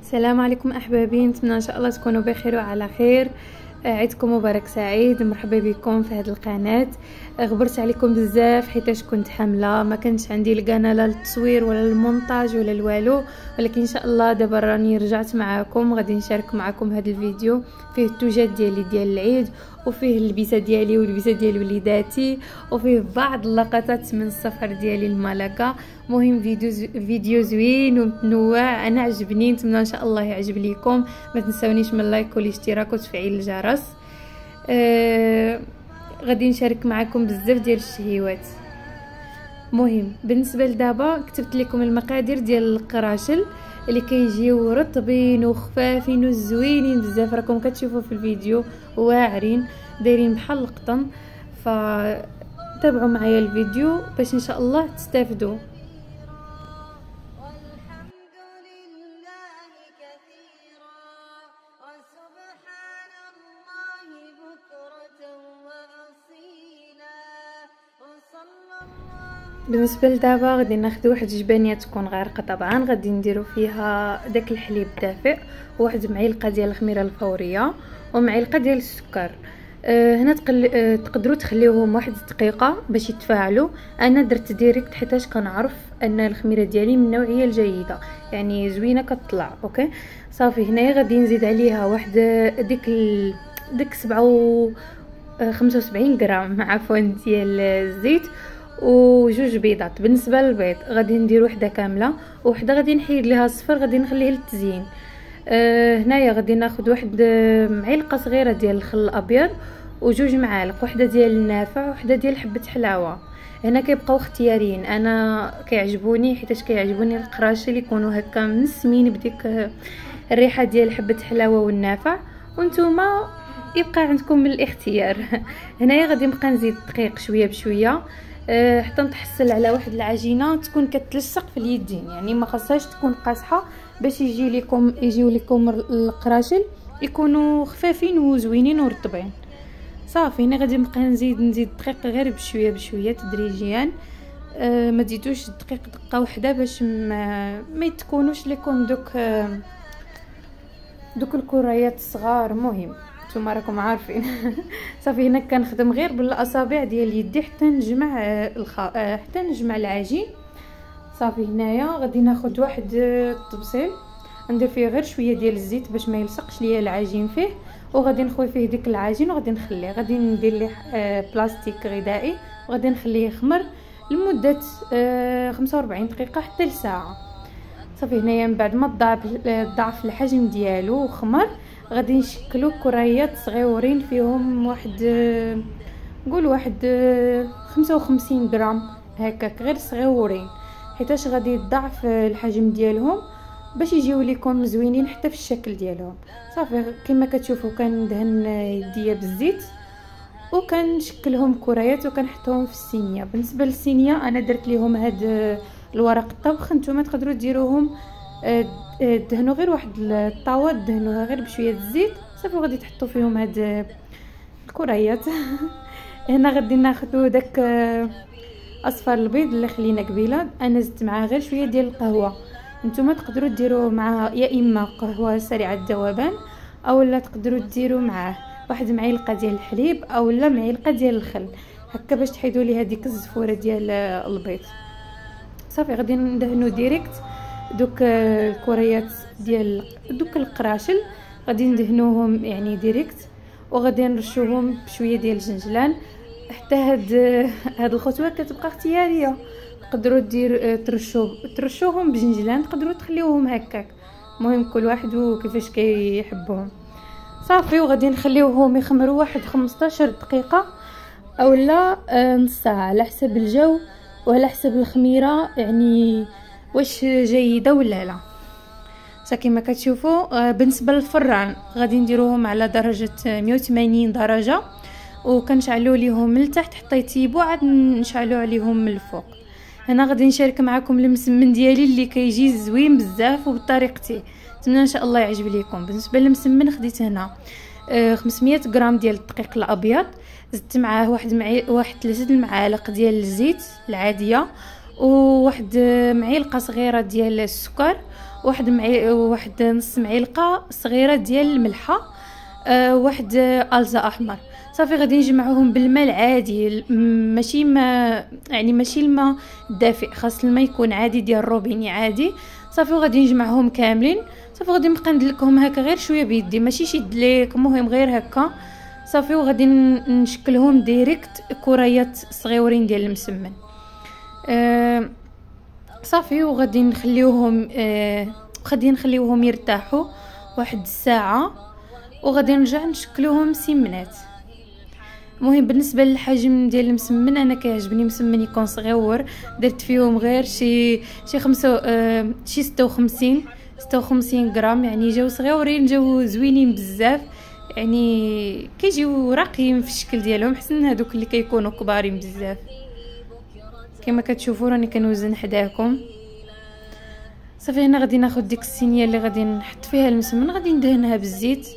السلام عليكم احبابي، نتمنى ان شاء الله تكونوا بخير وعلى خير. عيدكم مبارك سعيد. مرحبا بكم في هذه القناه. غبرت عليكم بزاف حيتاش كنت حامله، ما كانش عندي القناه لا للتصوير ولا المونتاج ولا الوالو، ولكن ان شاء الله دابا راني رجعت معكم. غادي نشارك معكم هذا الفيديو فيه التوجات ديالي ديال العيد، وفيه اللبسه ديالي واللبسه ديال وليداتي، وفيه بعض اللقطات من السفر ديالي لمالاكا. مهم فيديو زوين ومتنوع، انا عجبني، نتمنى ان شاء الله يعجب لكم. ما تنساونيش من لايك والاشتراك وتفعيل الجرس. غادي نشارك معكم بزاف ديال الشهيوات. مهم بالنسبه لدابا كتبت لكم المقادير ديال القراشل اللي كيجيو رطبين وخفافين وزوينين بزاف. راكم كتشوفوا في الفيديو واعرين دايرين بحال القطن، فتابعوا معايا الفيديو باش ان شاء الله تستافدوا. بالنسبه لدابا غادي ناخذ واحد جبانيه تكون غارقه، طبعا غادي نديرو فيها داك الحليب دافئ، وواحد معلقه ديال الخميره الفوريه، ومعلقه ديال السكر. هنا تقدروا تخليوهم واحد الدقيقه باش يتفاعلوا. انا درت ديريكت حيتاش كنعرف ان الخميره ديالي من النوعيه الجيده، يعني زوينه كتطلع. اوكي صافي. هنايا غادي نزيد عليها واحد ديك 75 غرام عفوا ديال الزيت، وجوج بيضات. بالنسبه للبيض غادي ندير وحده كامله، وحده غادي نحيد ليها الصفر غادي نخليه للتزيين. هنايا غادي ناخذ واحد معلقه صغيره ديال الخل الابيض، وجوج معالق، وحده ديال النافع وحده ديال حبه حلاوه. هنا كيبقاو اختياريين، انا كيعجبوني حيتاش كيعجبوني القراشل يكونوا هكا منسمين بديك الريحه ديال حبه حلاوه والنافع، وانتوما يبقى عندكم الاختيار. هنايا غادي نبقى نزيد الدقيق شويه بشويه حتى نتحصل على واحد العجينه تكون كتلصق في اليدين، يعني ما خاصهاش تكون قاصحه باش يجيو لكم القراشل يكونوا خفافين وزوينين ورطبين. صافي. هنا غادي نبقى نزيد الدقيق غير بشويه بشويه تدريجيا. ما تزيدوش الدقيق دقه واحده باش ما يتكونوش لكم دوك الكريات الصغار. مهم نتوما راكم عارفين. صافي. هنا كنخدم غير بالاصابع ديال يدي حتى نجمع العجين. صافي. هنايا غادي ناخذ واحد الطبسيل ندير فيه غير شويه ديال الزيت باش ما يلصقش ليا العجين فيه، وغادي نخوي فيه ديك العجين وغادي نخليه. غادي ندير ليه بلاستيك غذائي وغادي نخليه يخمر لمده 45 دقيقه حتى لساعه. صافي. هنايا من بعد ما ضعف الحجم ديالو وخمر غادي نشكلو كريات صغيورين فيهم نقول واحد 55 غرام هكاك، غير صغيورين حيتاش غادي يضعف الحجم ديالهم باش يجيو لكم زوينين حتى في الشكل ديالهم. صافي. كما كتشوفوا كندهن يديا بالزيت وكنشكلهم كريات وكنحطهم في الصينيه. بالنسبه للصينيه انا درت ليهم هاد الورق الطبخ، نتوما تقدروا ديروهم دهنوا غير واحد الطاوه دهنوها غير بشويه الزيت. صافي. وغادي تحطوا فيهم هاد الكريات. هنا غادي ناخذوا داك اصفر البيض اللي خلينا قبيله، انا زدت معاه غير شويه ديال القهوه. نتوما تقدروا ديروا معاه يا اما قهوه سريعه الذوبان، اولا تقدروا ديروا معاه واحد معلقه ديال الحليب اولا معلقه ديال الخل هكا باش تحيدوا لي هذيك الزفوره ديال البيض. صافي. غادي ندهنوا ديريكت دوك الكريات ديال دوك القراشل، غادي ندهنوهم يعني ديريكت، وغادي نرشوهم بشويه ديال الجنجلان. حتى هاد الخطوه كتبقى اختياريه، تقدروا ترشوهم بجنجلان، تقدروا تخليوهم هكاك. المهم كل واحد وكيفاش كيحبهم. صافي. وغادي نخليوهم يخمروا واحد 15 دقيقه اولا نص ساعه على حسب الجو وعلى حسب الخميره، يعني واش جيده ولا لا. كما كتشوفوا بالنسبه للفران غادي نديروهم على درجه 180 درجه، وكنشعلوا ليهم لتحت حتى يطيبوا، عاد نشعلوا عليهم من الفوق. هنا غادي نشارك معكم المسمن ديالي اللي كيجي زوين بزاف وبطريقتي، نتمنى ان شاء الله يعجب لكم. بالنسبه للمسمن خديت هنا 500 غرام ديال الدقيق الابيض، زدت معاه واحد 3 المعالق ديال الزيت العاديه، وواحد معلقه صغيره ديال السكر، واحد نص معلقه صغيره ديال الملحه، واحد الزا احمر. صافي غادي نجمعوهم بالماء العادي، ماشي ما يعني ماشي الماء دافئ، خاص الماء يكون عادي ديال الروبيني عادي. صافي وغادي نجمعهم كاملين. صافي غادي نبقى ندلكهم هكا غير شويه بيدي، ماشي شد ليك، المهم غير هكا. صافي وغادي نشكلهم ديريكت كريات صغيورين ديال المسمن. صافي وغادي نخليوهم يرتاحوا واحد الساعه، وغادي نرجع نشكلوهم مسمنات. المهم بالنسبه للحجم ديال المسمن، انا كيعجبني مسمن يكون صغيور، درت فيهم غير شي 56 غرام، يعني جاو صغيورين، جاو زوينين بزاف، يعني كيجيو راقيين في الشكل ديالهم، حسن هذوك اللي كيكونوا كبارين بزاف. كما كتشوفوا راني كنوزن حداكم. صافي هنا غادي ناخذ ديك الصينيه اللي غادي نحط فيها المسمن، غادي ندهنها بالزيت،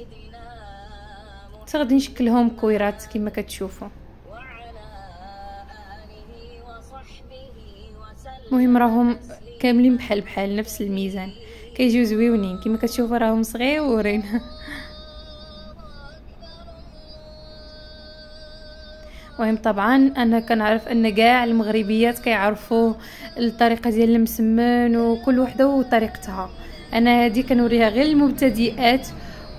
غادي نشكلهم كويرات كما كتشوفوا. المهم راهم كاملين بحال نفس الميزان، كيجيو زويونين كما كتشوفوا، راهم صغيورين. المهم طبعا انا كنعرف ان كاع المغربيات كيعرفوا الطريقه ديال المسمن، وكل وحده وطريقتها. انا هذه كنوريها غير للمبتدئات،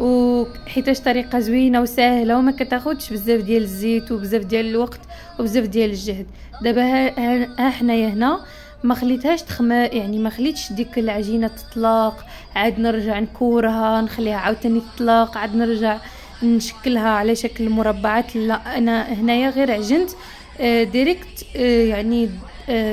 وحيتاش طريقه زوينه وسهله وما كتاخذش بزاف ديال الزيت وبزاف ديال الوقت وبزاف ديال الجهد. دابا ها حنايا هنا ما خليتهاش يعني ما خليتش ديك العجينه تطلق، عاد نرجع نكورها نخليها عاوتاني تطلق، عاد نرجع نشكلها على شكل مربعات. لا، انا هنايا غير عجنت ديريكت، يعني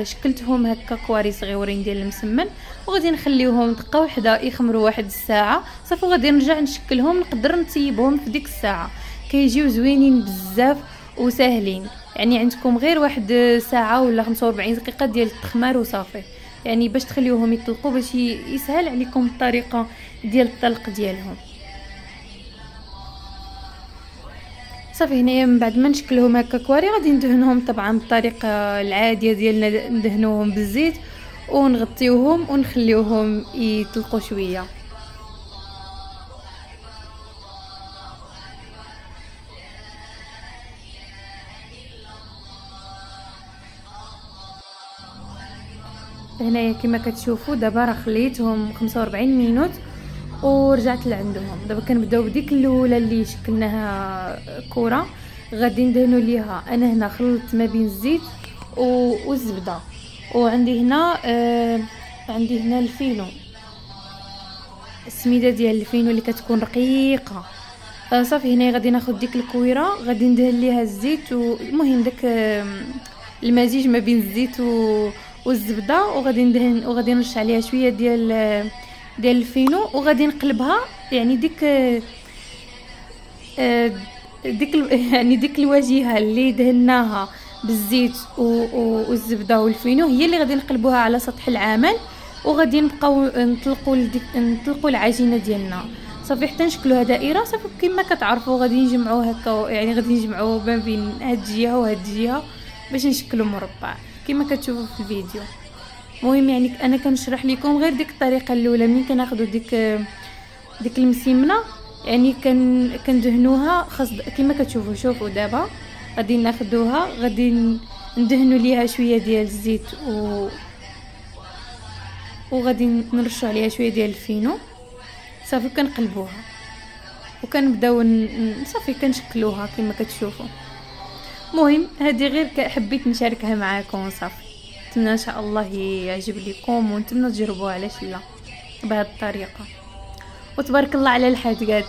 شكلتهم هكا كواري صغيورين ديال المسمن، وغادي نخليوهم دقه واحده يخمروا واحد الساعه. صافي غادي نرجع نشكلهم، نقدر نطيبهم في ديك الساعه، كيجيو زوينين بزاف وساهلين. يعني عندكم غير واحد ساعه ولا 45 دقيقه ديال التخمار وصافي، يعني باش تخليوهم يطلقوا، باش يسهل عليكم الطريقه ديال الطلق ديالهم. صافي هنايا من بعد ما نشكلهم هكا كواري، غادي ندهنهم طبعا بالطريقه العاديه ديالنا، ندهنوهم بالزيت ونغطيوهم ونخليوهم يطلقوا شويه. هنايا كما كتشوفوا دابا راه خليتهم 45 مينوت ورجعت لعندهم. دابا كنبداو بديك الاولى اللي شكلناها كره، غادي ندهنوا ليها. انا هنا خلطت ما بين الزيت والزبده، وعندي هنا عندي هنا الفينو، السميده ديال الفينو اللي كتكون رقيقه. صافي هنا غادي ناخذ ديك الكويره، غادي ندهن ليها الزيت، والمهم داك المزيج ما بين الزيت والزبده، وغادي ندهن وغادي نرش عليها شويه ديال الفينو، وغادي نقلبها. يعني ديك الواجهه اللي دهناها بالزيت والزبده والفينو هي اللي غادي نقلبوها على سطح العمل، وغادي نبقاو نطلقوا العجينه ديالنا. صافي حتى نشكلوها دائره. صافي كما كتعرفوا غادي نجمعوا هكا، يعني غادي نجمعوا ما بين هاد الجهه وهاد الجهه باش نشكلوا مربع كما كتشوفوا في الفيديو. المهم يعني انا كنشرح لكم غير ديك الطريقه الاولى، ملي كناخذوا ديك المسمنه، يعني كندهنوها خاص كما كتشوفوا. شوفوا دابا غادي ناخذوها، غادي ندهنوا ليها شويه ديال الزيت وغادي نرشوا عليها شويه ديال الفينو. صافي كنقلبوها وكنبداو صافي كنشكلوها كما كتشوفوا. المهم هذه غير حبيت نشاركها معاكم. صافي نتمنى ان شاء الله يعجب لكم، ونتمنى تجربوه علاش لا بهذه الطريقه. وتبارك الله على الحاجات.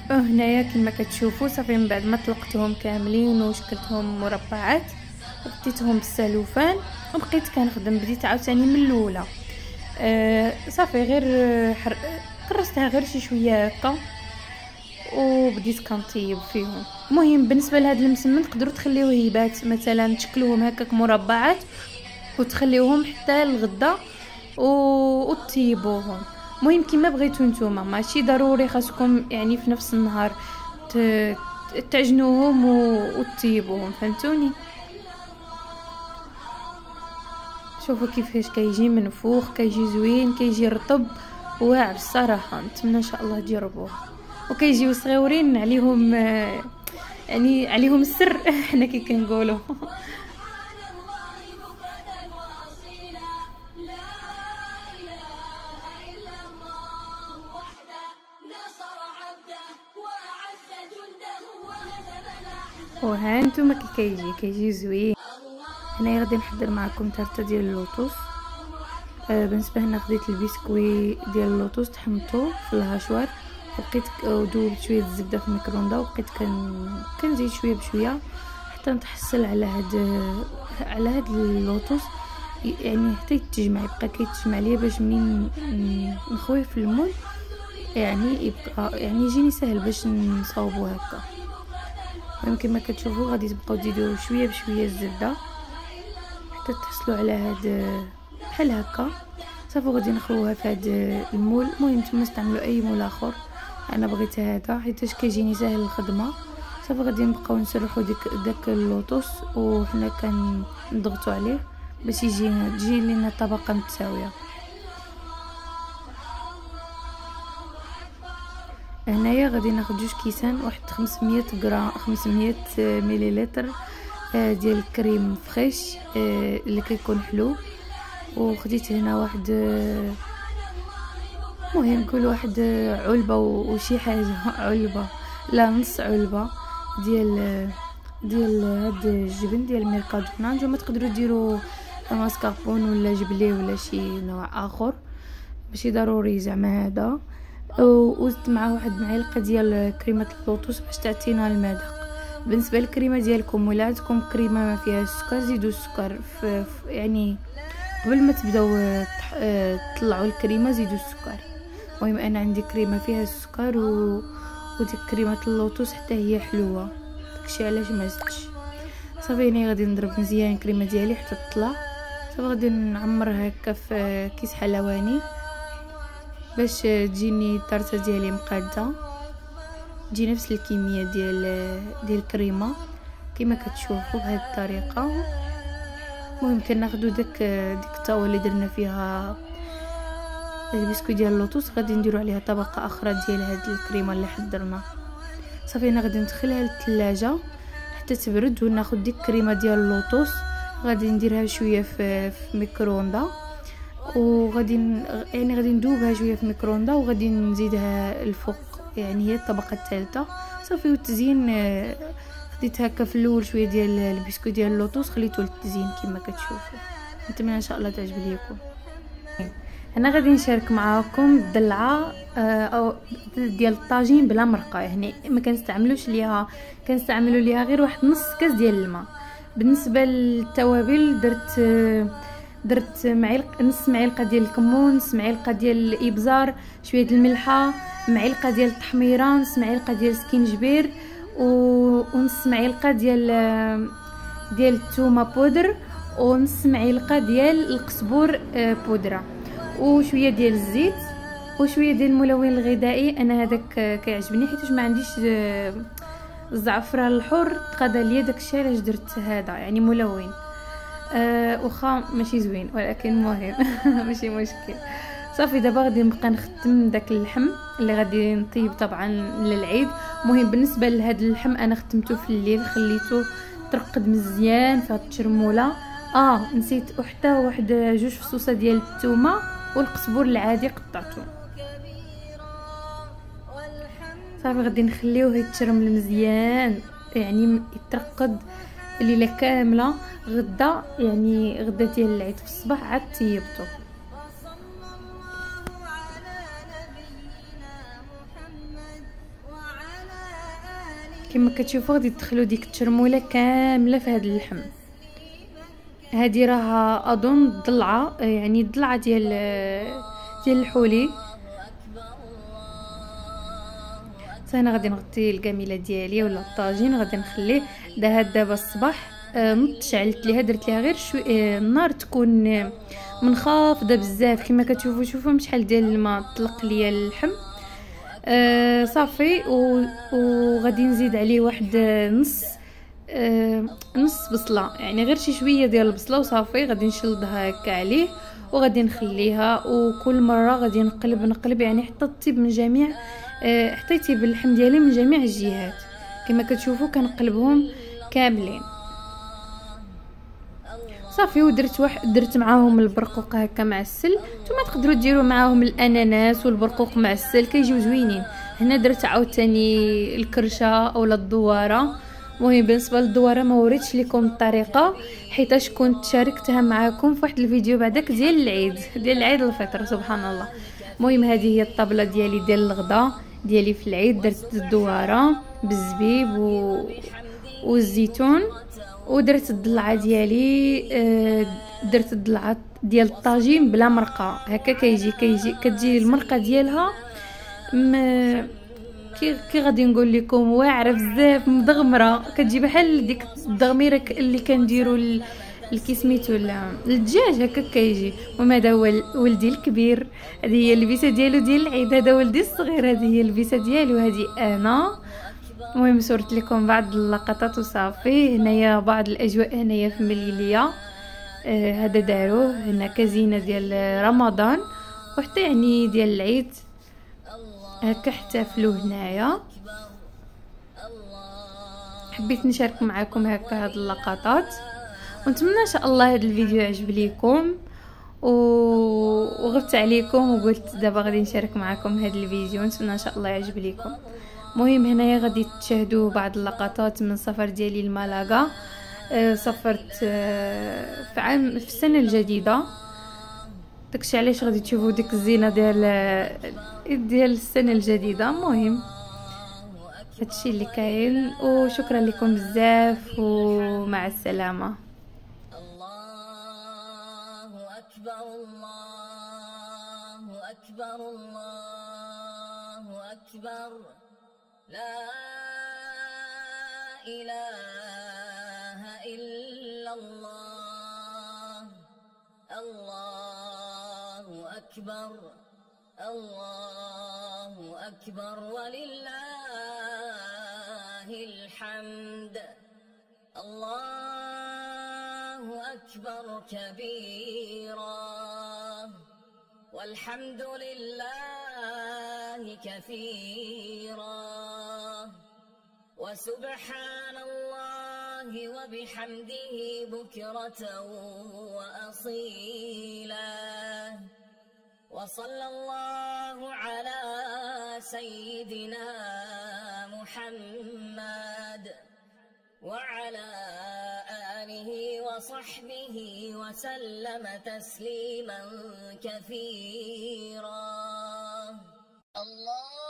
هنايا كما كتشوفوا صافي من بعد ما طلقتهم كاملين وشكلتهم مربعات وغطيتهم بالسلوفان وبقيت كنخدم. بديت عاوتاني من الاولى. صافي غير كرستها غير شي شويه هكا وبديت كنطيب فيهم. المهم بالنسبه لهاد المسمن تقدروا تخليوه يبات مثلا، تشكلوهم هكاك مربعات وتخليوهم حتى الغدا وتطيبوهم. المهم كما بغيتو نتوما، ماشي ضروري خاصكم يعني في نفس النهار تعجنوهم وتطيبوهم، فهمتوني؟ شوفوا كيفاش كيجي منفوخ، كيجي زوين، كيجي رطب واعر الصراحه. نتمنى ان شاء الله تجربوه. وكيجيو صغيورين عليهم يعني عليهم السر حنا كي كنقولوا. وها نتوما كي كيجي زوين. هنايا غادي نحضر معكم تارته ديال اللوطوس. بالنسبه هنا خديت البسكوي ديال اللوطوس تحمطو في الهاشوار وبقيت ودوبت شويه الزبده في الميكروندا وبقيت كنزيد شويه بشويه حتى نتحصل على هاد اللوطوس، يعني حتى يتجمع، يبقى كيتجمع ليا باش منين نخويه في المول يعني يبقى يعني يجيني سهل باش نصاوبو هكا. يمكن ما كتشوفوا غادي تبقاو تزيدوا شويه بشويه الزبده حتى تحصلوا على هاد بحال هكا. صافي غادي نخويوها في هاد المول. المهم نتوما استعملوا اي مول اخر، انا بغيت هذا حيتاش كيجيني سهل الخدمه. صافي غادي نبقاو نسرحوا داك اللوطوس وحنا كنضغطوا عليه باش تجي لنا طبقه متساويه. هنايا غادي ناخذ جوج كيسان، واحد 500 غرام 500 مليلتر ديال الكريم فريش اللي كيكون حلو. وخديت هنا واحد مهم نقول واحد علبه وشي حاجه علبه لا نص علبه ديال هاد الجبن ديال ميركادونا. نتوما تقدروا ديروا ماسكاربون ولا جبلي ولا شي نوع اخر، ماشي ضروري زعما هذا. وزدت معاه واحد معلقه ديال كريمه اللوطوس باش تعطينا المذاق. بالنسبه للكريمه ديالكم ولا عندكم كريمه ما فيها السكر زيدوا السكر يعني قبل ما تبداو تطلعوا الكريمه زيدوا السكر. المهم انا عندي كريمه فيها السكر وديك كريمه اللوطوس حتى هي حلوه، داكشي علاش ما زدتش. صافي هنا غادي نضرب مزيان الكريمه ديالي حتى تطلع. صافي غادي نعمرها هكا في كيس حلواني باش تجيني الطرطه ديالي مقاده، تجي نفس الكميه ديال الكريمه كما كتشوفوا بهذه الطريقه. المهم كناخذوا ديك الطاوه اللي درنا فيها البسكويت ديال اللوطوس، غادي نديروا عليها طبقه اخرى ديال هاد الكريمه اللي حضرنا. صافي هنا غادي ندخلها للثلاجه حتى تبرد وناخذ ديك الكريمه ديال اللوطوس غادي نديرها شويه في ميكروندا وغادي غادي ندوبها شويه في ميكروندا وغادي نزيدها الفوق، يعني هي الطبقه الثالثه. صافي والتزيين خديت هكا في الاول شويه ديال البسكويت ديال اللوطوس خليته للتزيين كما كتشوفوا. نتمنى ان شاء الله تعجب ليكم. انا غادي نشارك معاكم الدلعه او ديال الطاجين بلا مرقه، يعني ما كنستعملوش ليها، كنستعملوا ليها غير واحد نص كاس ديال الماء. بالنسبه للتوابل درت نص معلقه ديال الكمون، نص معلقه ديال الابزار، شويه د الملحه، معلقه ديال التحميره، نص معلقه ديال السكينجبير ونص معلقه ديال الثومه بودر ونص معلقه ديال القزبور بودره وشويه ديال الزيت وشويه ديال الملون الغذائي. انا هذاك كيعجبني حيت ما عنديش الزعفران الحر تقاد ليا داكشي علاش درت هذا، يعني ملون واخا ماشي زوين ولكن مهم ماشي مشكل. صافي دابا غادي نبقى نختم داك اللحم اللي غادي نطيب طبعا للعيد. مهم بالنسبه لهذا اللحم انا ختمته في الليل، خليته ترقد مزيان في هاد الترموله. نسيت حتى واحد جوج فصوصه ديال الثومه والقزبور العادي قطعته. صافي غادي نخليوه يتشرمل مزيان، يعني يترقد الليله كامله. غدا يعني غدا ديال العيد في الصباح عاد طيبته. كما كتشوفوا غادي تدخلوا ديك الترموله كامله في هذا اللحم. هذه راها اظن ضلعه، يعني ضلعه ديال الحولي. انا غادي نغطي الكاميله ديالي ولا الطاجين، غادي نخليه دابا الصباح. نط شعلت ليها، درت ليها غير شويه النار تكون منخفضه بزاف. كما كتشوفوا شوفوا شحال ديال الماء طلق ليا اللحم. صافي. وغادي نزيد عليه واحد نص بصله، يعني غير شي شويه ديال البصله وصافي. غادي نشلضها هكا عليه وغادي نخليها، وكل مره غادي نقلب يعني حتى تطيب من جميع حتى يطيب اللحم ديالي من جميع الجهات. كما كتشوفوا كنقلبهم كاملين صافي. درت معاهم البرقوق هكا معسل. نتوما تقدروا ديروا معاهم الاناناس والبرقوق معسل، كيجيو زوينين. هنا درت عاوتاني الكرشه اولا الدواره. المهم بالنسبه للدواره ما وريتش لكم الطريقه حيتاش كنت شاركتها معكم في واحد الفيديو بعداك ديال العيد الفطر سبحان الله. المهم هذه هي الطابله ديالي ديال الغدا ديالي في العيد. درت الدواره بالزبيب والزيتون، ودرت الضلعه ديالي. درت الضلعه ديال الطاجين بلا مرقه هكا. كتجي المرقه ديالها كي غادي نقول لكم واعره بزاف مدغمره، كتجي بحال ديك الدغميره اللي كنديروا الكسميت ولا الدجاج هكا كيجي. وهذا هو ولدي الكبير، هذه هي اللبسه ديالو ديال العيد. هذا ولدي الصغير، هذه هي اللبسه ديالي، وهذه انا. المهم صورت لكم بعض اللقطات وصافي. هنايا بعض الاجواء هنايا في مليليه. هذا داروه هنا كزينه ديال رمضان وحتى يعني ديال العيد هكا احتفلوا هنايا. حبيت نشارك معكم هكا هاد اللقطات، ونتمنى ان شاء الله هذا الفيديو يعجب لكم وغبت عليكم وقلت دابا غادي نشارك معكم هذا الفيديو. نتمنى ان شاء الله يعجب لكم. المهم هنايا غادي تشاهدوا بعض اللقطات من السفر ديالي لمالاغا. سافرت في السنه الجديده، داكشي علاش غادي تشوفوا ديك الزينه ديال السنه الجديده. المهم هادشي اللي كاين، وشكرا لكم بزاف ومع السلامه. الله اكبر الله اكبر الله اكبر، لا اله الا الله. الله اكبر الله اكبر ولله الحمد. الله اكبر كبيرا والحمد لله كثيرا وسبحان الله وبحمده بكرة وأصيلا. وصلى الله على سيدنا محمد وعلى آله وصحبه وسلم تسليما كثيرا. الله